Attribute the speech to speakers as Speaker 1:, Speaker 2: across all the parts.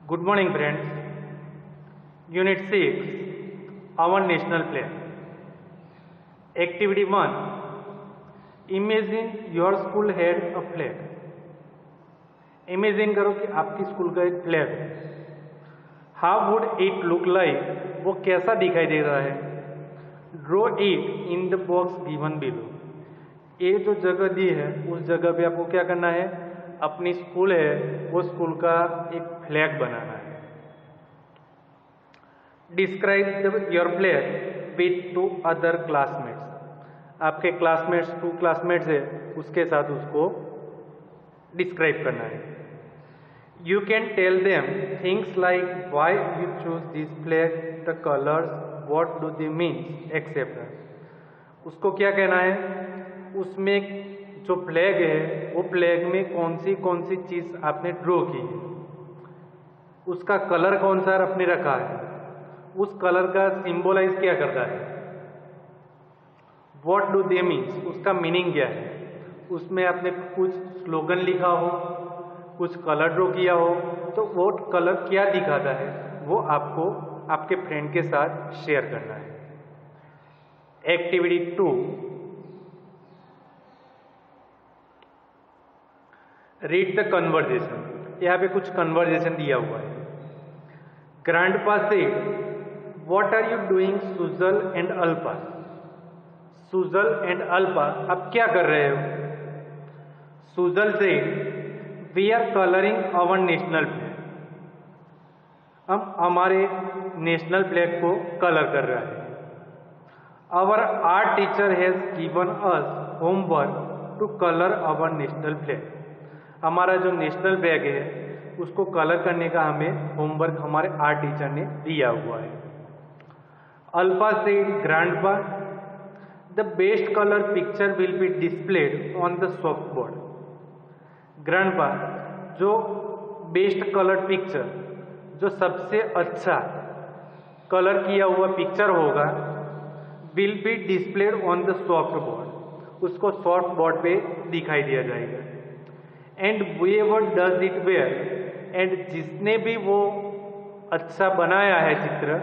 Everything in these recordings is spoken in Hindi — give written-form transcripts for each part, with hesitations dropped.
Speaker 1: Good morning, friends. Unit 6, our national flag. Activity 1. Imagine your school had a flag. Imagine करो कि आपकी स्कूल का एक फ्लैग है. How would it look like? वो कैसा दिखाई दे रहा है? Draw it in the box given below. ये जो जगह दी है उस जगह पे आपको क्या करना है? अपनी स्कूल है वो स्कूल का एक फ्लैग बनाना है. Describe your flag with two other classmates. आपके क्लासमेट्स 2 क्लासमेट्स है उसके साथ उसको डिस्क्राइब करना है. You can tell them things like why you choose this flag, the colours, what do they mean etcetera. उसको क्या कहना है? उसमें जो फ्लैग है वो फ्लैग में कौन सी चीज़ आपने ड्रॉ की है, उसका कलर कौन सा आपने रखा है, उस कलर का सिंबलाइज क्या करता है, व्हाट डू दे मीन्स उसका मीनिंग क्या है. उसमें आपने कुछ स्लोगन लिखा हो, कुछ कलर ड्रॉ किया हो, तो वो कलर क्या दिखाता है वो आपको आपके फ्रेंड के साथ शेयर करना है. एक्टिविटी 2. Read the conversation. यहाँ पे कुछ कन्वर्जेशन दिया हुआ है. ग्रैंडपा से what are you doing Sujal and Alpa. Sujal and Alpa आप क्या कर रहे हो? सुजल से we are colouring our national flag. हम हमारे नेशनल फ्लैग को कलर कर रहे हैं. Our art teacher has given us homework to colour our national flag. हमारा जो नेशनल फ्लैग है उसको कलर करने का हमें होमवर्क हमारे आर्ट टीचर ने दिया हुआ है. अल्फा से grandpa the best colour picture will be displayed on the soft board. Grandpa जो बेस्ट कलर पिक्चर, जो सबसे अच्छा कलर किया हुआ पिक्चर होगा, will be displayed on the soft board. उसको सॉफ्ट बोर्ड पे दिखाई दिया जाएगा. And whoever does it well, and जिसने भी वो अच्छा बनाया है चित्र,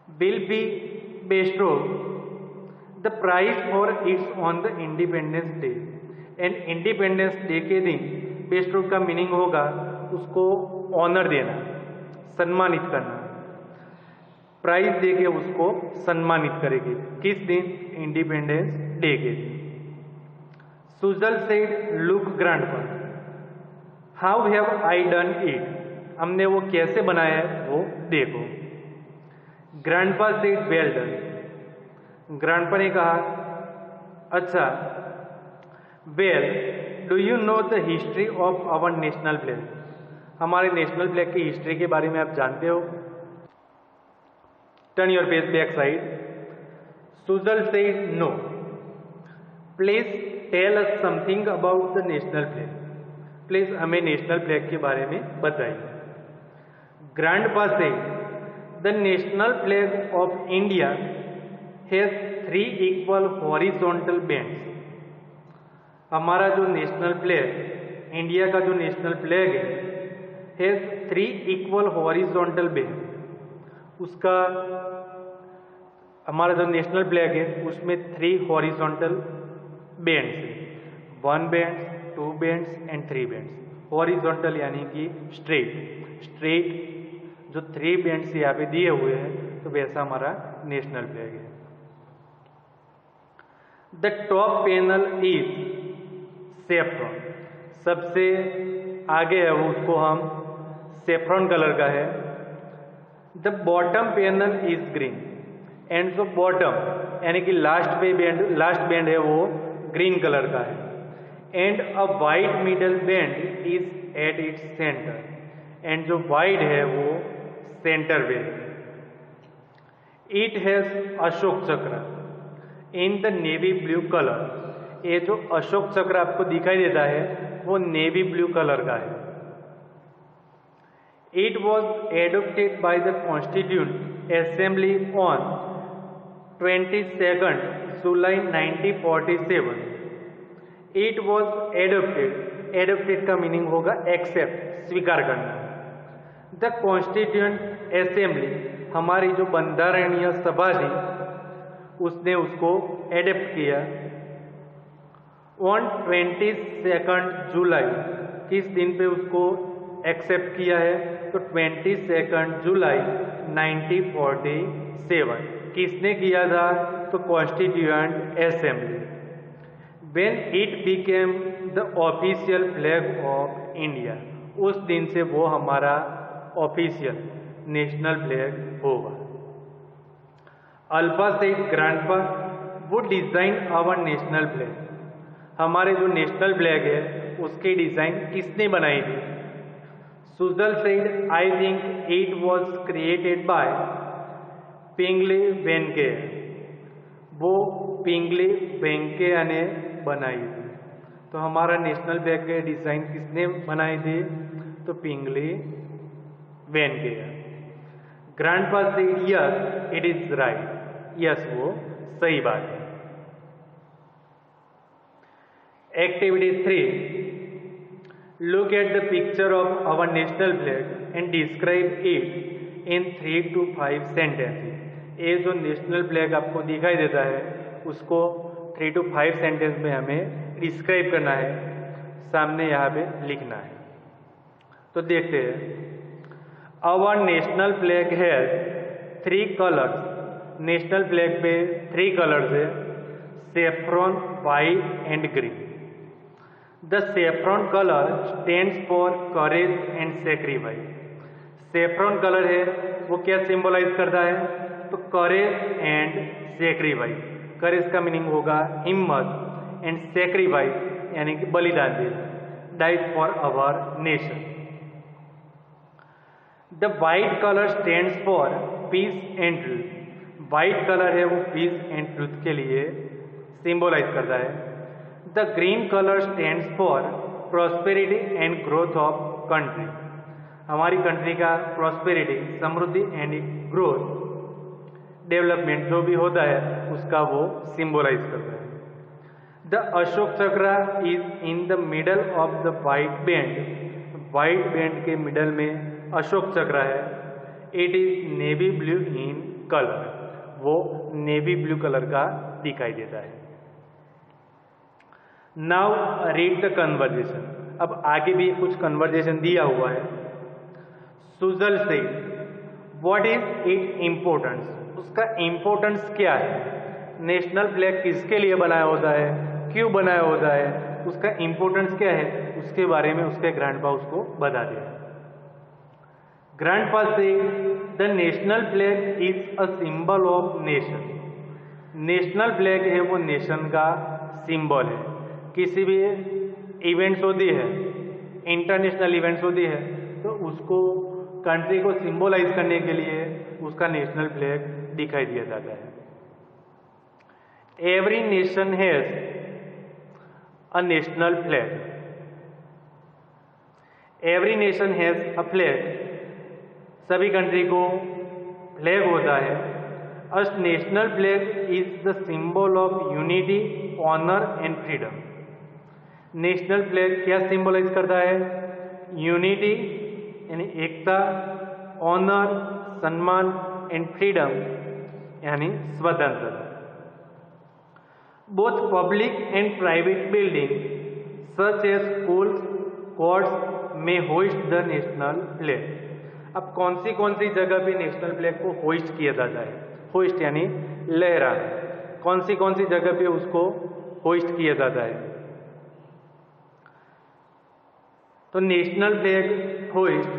Speaker 1: will be bestowed the prize for its on the Independence Day. And independence day के दिन बेस्टो का मीनिंग होगा उसको ऑनर देना, सम्मानित करना. प्राइज देके उसको सम्मानित करेगी. किस दिन? इंडिपेंडेंस डे के दिन. Sujal said look grandpa how have I done it. हमने वो कैसे बनाया है वो देखो. Grandpa said well done. Grandpa ने कहा अच्छा. Well do you know the history of our national flag. हमारे नेशनल फ्लैग की हिस्ट्री के बारे में आप जानते हो? Turn your page back side. Sujal said no. Please tell us something about the national flag. Please हमें नेशनल फ्लैग के बारे में बताइए. ग्रैंडपा से the national flag of India has 3 equal horizontal bands. हमारा जो नेशनल फ्लैग, इंडिया का जो नेशनल फ्लैग है, हैज 3 इक्वल हॉरिजॉन्टल बैंड. उसका हमारा जो नेशनल फ्लैग है उसमें 3 हॉरिजॉन्टल बैंड्स है. 1 band, 2 bands and 3 bands. Horizontal यानी कि स्ट्रेट जो 3 बैंड्स यहाँ पे दिए हुए हैं, तो वैसा हमारा नेशनल फ्लैग है. The top panel is saffron. सबसे आगे है वो, उसको हम सेफ्रॉन कलर का है. The bottom panel is green. And जो बॉटम यानी कि लास्ट बैंड है वो ग्रीन कलर का है. And a white middle band is at its centre. And जो वाइट है वो centre band. It has Ashok Chakra in the navy blue colour. ये जो अशोक चक्र आपको दिखाई देता है वो नेवी ब्लू कलर का है. It was adopted by the constituent assembly on 22 July 1947. It was adopted. Adopted का मीनिंग होगा एक्सेप्ट, स्वीकार करना. द कॉन्स्टिट्यूएंट असेंबली, हमारी जो बंधारणीय सभा थी उसने उसको एडेप्ट किया। ऑन 22 जुलाई, किस दिन पे उसको एक्सेप्ट किया है? तो 22 जुलाई 1947। किसने किया था? तो constituent assembly. When it became the official flag of India, उस दिन से वो हमारा ऑफिशियल नेशनल फ्लैग होगा। अल्फा से ग्रैंडपा, वो डिजाइन आवर नेशनल फ्लैग, हमारे जो नेशनल फ्लैग है उसकी डिजाइन किसने बनाई थी? Sujal said I think it was created by Pingali Venkayya, वो पिंगली वेंकैया ने बनाई थी। तो हमारा नेशनल फ्लैग के डिजाइन किसने बनाई थी? तो Pingali Venkayya. Grandpa said yes it is right, yes वो सही बात है। Activity 3, look at the picture of our national flag and describe it in 3 to 5 sentences. ये जो नेशनल फ्लैग आपको दिखाई देता है उसको 3 to 5 सेंटेंस में हमें डिस्क्राइब करना है, सामने यहाँ पे लिखना है। तो देखते हैं। Our national flag has 3 colours, national flag पे 3 कलर्स है, saffron, white and green. The saffron colour stands for courage and sacrifice. Saffron colour है वो क्या सिंबलाइज करता है? तो करेज एंड सेक्रीफाइस। करेज का मीनिंग होगा हिम्मत, एंड सेक्रीफाइस यानी कि बलिदान देना, died for our nation. The white colour stands for peace and truth. White colour है वो पीस एंड ट्रूथ के लिए सिंबलाइज करता है। The green colour stands for prosperity and growth of country. हमारी कंट्री का prosperity, Samriddhi and growth, development जो भी होता है उसका वो सिंबलाइज करता है। द अशोक चक्र is in the middle of the white band. White band के मिडल में अशोक चक्र है। It is navy blue in colour, वो नेवी ब्लू कलर का दिखाई देता है। Now read the conversation. अब आगे भी कुछ कन्वर्जेशन दिया हुआ है। सुजल से व्हाट इज इट इम्पोर्टेंस, उसका इम्पोर्टेंस क्या है? नेशनल फ्लैग किसके लिए बनाया होता है, क्यों बनाया होता है, उसका इम्पोर्टेंस क्या है, उसके बारे में उसके ग्रैंडपा उसको बता दिया। ग्रैंडपा से the national flag is a symbol of nation. National flag है वो नेशन का सिंबल है। किसी भी इवेंट्स होती है, इंटरनेशनल इवेंट्स होती है, तो उसको कंट्री को सिंबलाइज करने के लिए उसका नेशनल फ्लैग दिखाई दिया जाता है। Every nation has a national flag. Every nation has a flag, सभी कंट्री को फ्लैग होता है। A national flag is the symbol of unity, honour and freedom. National flag क्या सिंबलाइज करता है? यूनिटी यानी एकता, ऑनर सम्मान, एंड फ्रीडम यानी स्वतंत्रता। Both public and private building such as schools, courts में होइस्ट द नेशनल फ्लैग। अब कौन सी जगह पे नेशनल फ्लैग को होइस्ट किया जाता है? होइस्ट यानी लहराना। कौन सी जगह पे उसको होइस्ट किया जाता है? तो national flag hoist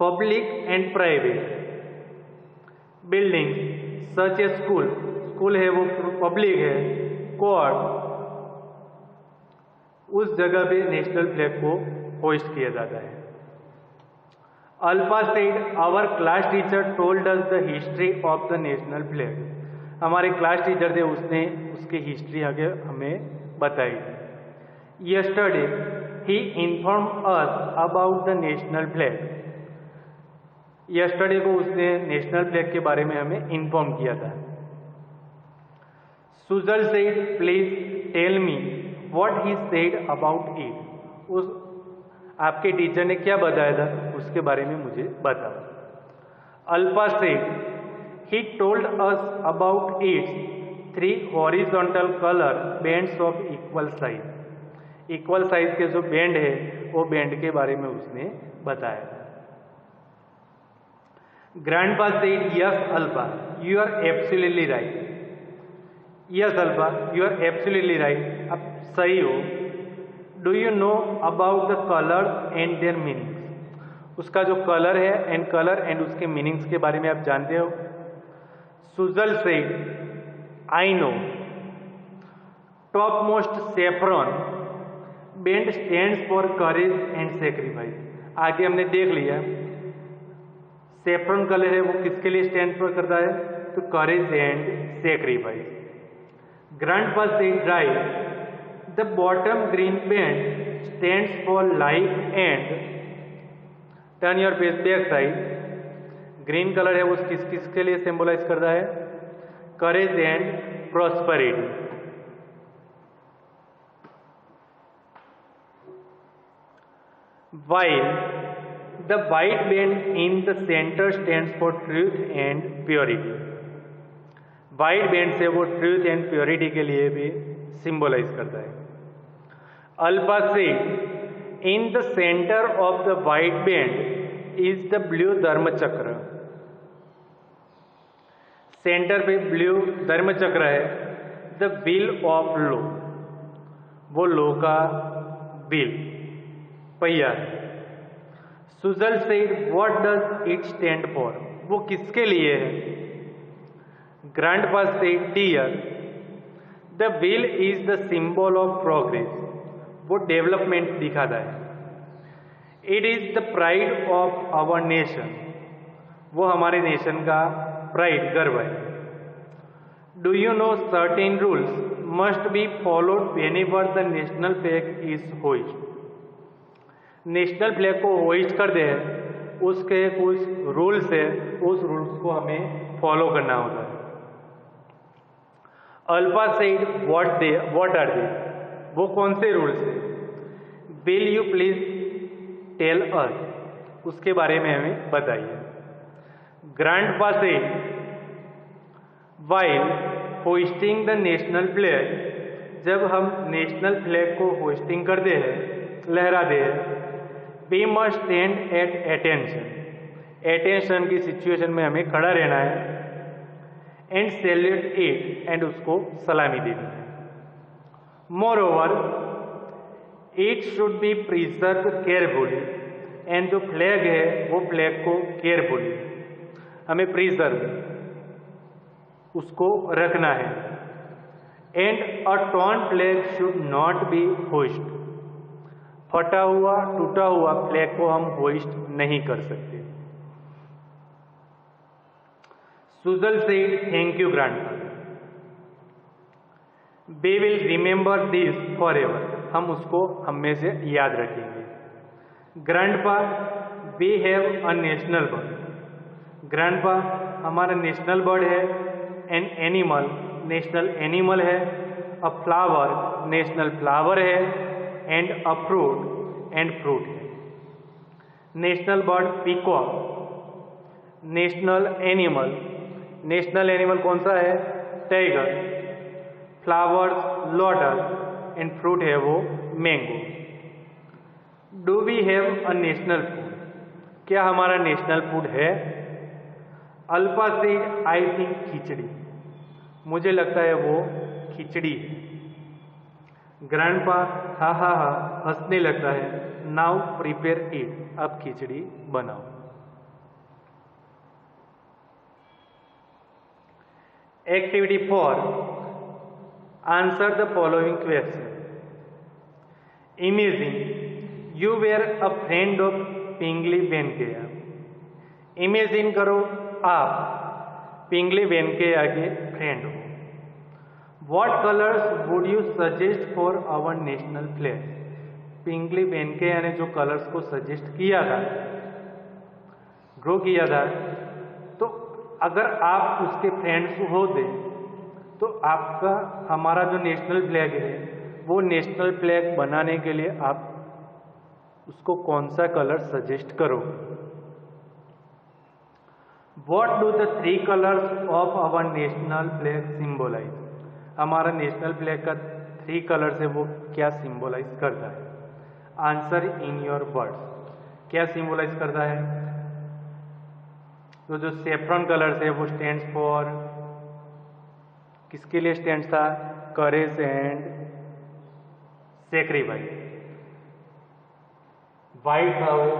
Speaker 1: public and private building such A school, school है वो पब्लिक है, कोर्ट, उस जगह पे नेशनल फ्लैग को होइस्ट किया जाता है। Alpha said our class teacher told us the history of the national flag. हमारे क्लास टीचर थे, उसने उसकी हिस्ट्री आगे हमें बताई। यस्टरडे ही inform us about the national flag. Yesterday को उसने नेशनल फ्लैग के बारे में हमें इन्फॉर्म किया था। Sujal said please tell me what he said about it. उस आपके टीचर ने क्या बताया था उसके बारे में मुझे बताओ। Alpha said he told us about it's 3 horizontal colour bands of equal size. Equal size के जो बैंड है वो बैंड के बारे में उसने बताया था। Grandpa said yes Alfa you are absolutely right. Yes Alfa you are absolutely right, आप सही हो। Do you know about the colours and their meanings. उसका जो कलर है एंड उसके मीनिंग्स के बारे में आप जानते हो। Sujal said I know. Top most saffron band stands for courage and sacrifice. आगे हमने देख लिया सेफ्रॉन कलर है वो किसके लिए स्टैंड फॉर करता है, तो करेज and sacrifice. Grandpa said right the bottom green band stands for life and turn your page back side. Green colour है वो किस किस के लिए सिंबलाइज करता है, courage and prosperity. while the white band in the center stands for truth and purity। white band से वो truth and purity के लिए भी symbolize करता है। अल्फा से in the center of the white band is the blue धर्म चक्र। सेंटर पे ब्लू धर्म चक्र है। द व्हील ऑफ लो, वो लो का व्हील पहिया है। Sujal said what does it stand for, वो किसके लिए है। Grandpa said dear the wheel is the symbol of progress, वो डेवलपमेंट दिखाता है। It is the pride of our nation, वो हमारे नेशन का प्राइड गर्व है। Do you know certain rules must be followed whenever the national flag is hoist. National flag को होइस्ट कर दे उसके कुछ रूल्स है, उस रूल्स को हमें फॉलो करना होता है। Alpha said what are they, वो कौन से रूल्स है। Will you please tell us, उसके बारे में हमें बताइए। Grandpa said while hoisting the national flag, जब हम नेशनल फ्लैग को होइस्टिंग करते हैं, लहराते हैं, we must stand at attention, attention की सिचुएशन में हमें खड़ा रहना है। एंड सैल्यूट इट, एंड उसको सलामी देनी है। More over it should be preserve carefully, and जो फ्लैग है वो फ्लैग को केयरफुली हमें प्रिजर्व उसको रखना है। And a torn flag should not be hoist, फटा हुआ टूटा हुआ फ्लैग को हम होइस्ट नहीं कर सकते। Sujal said thank you grandpa, we will remember this forever, हम उसको हमेशा याद रखेंगे। Grandpa we have a national bird, grandpa हमारा नेशनल बर्ड है। एन एनिमल, नेशनल एनिमल है। अ फ्लावर, नेशनल फ्लावर है। And a fruit, and fruit है। National bird peacock, national animal, national animal कौन सा है, tiger. Flowers lotus, and fruit है वो mango. Do we have a national food, क्या हमारा नेशनल फूड है। अल्फा सेड आई थिंक खिचड़ी, मुझे लगता है वो खिचड़ी है। ग्रैंडपा हा हा हा हंसने लगता है। नाउ प्रिपेयर इट, अब खिचड़ी बनाओ। Activity 4, answer the following question. Imagine you were a friend of Pingali Venkayya, imagine करो आप पिंगली वेंकैया के फ्रेंड हो। What colors would you suggest for our national flag? पिंगली वेंकैया ने जो कलर्स को सजेस्ट किया था, ड्रॉ किया था, तो अगर आप उसके फ्रेंड्स होते तो आपका हमारा जो नेशनल फ्लैग है वो नेशनल फ्लैग बनाने के लिए आप उसको कौन सा कलर सजेस्ट करो। What do the three colors of our national flag symbolize? हमारा नेशनल फ्लैग का 3 कलर्स है वो क्या सिंबलाइज करता है? Answer in your words. क्या सिंबलाइज करता है? तो जो सेफ्रॉन कलर्स है वो स्टैंड्स फॉर, किसके लिए स्टैंड था? करेज एंड सेक्रीफाइस। वाइट था वो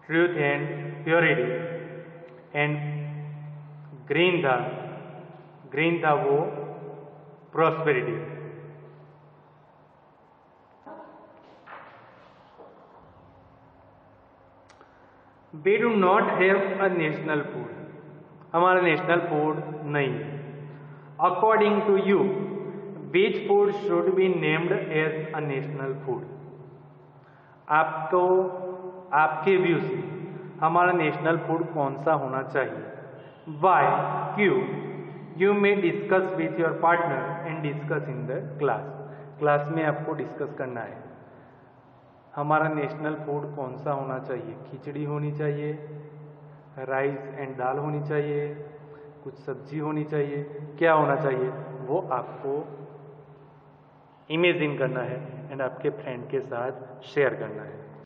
Speaker 1: truth and purity, and green था वो prosperity. We do not have a national food. हमारा नेशनल फूड नहीं है। According to you which food should be named as a national food? आपके व्यू से हमारा नेशनल फूड कौन सा होना चाहिए? वाई, क्यों? You may discuss with your partner and discuss in the class में आपको डिस्कस करना है। हमारा नेशनल फूड कौन सा होना चाहिए? खिचड़ी होनी चाहिए, राइस एंड दाल होनी चाहिए, कुछ सब्जी होनी चाहिए, क्या होना चाहिए वो आपको इमेजिन करना है एंड आपके फ्रेंड के साथ शेयर करना है।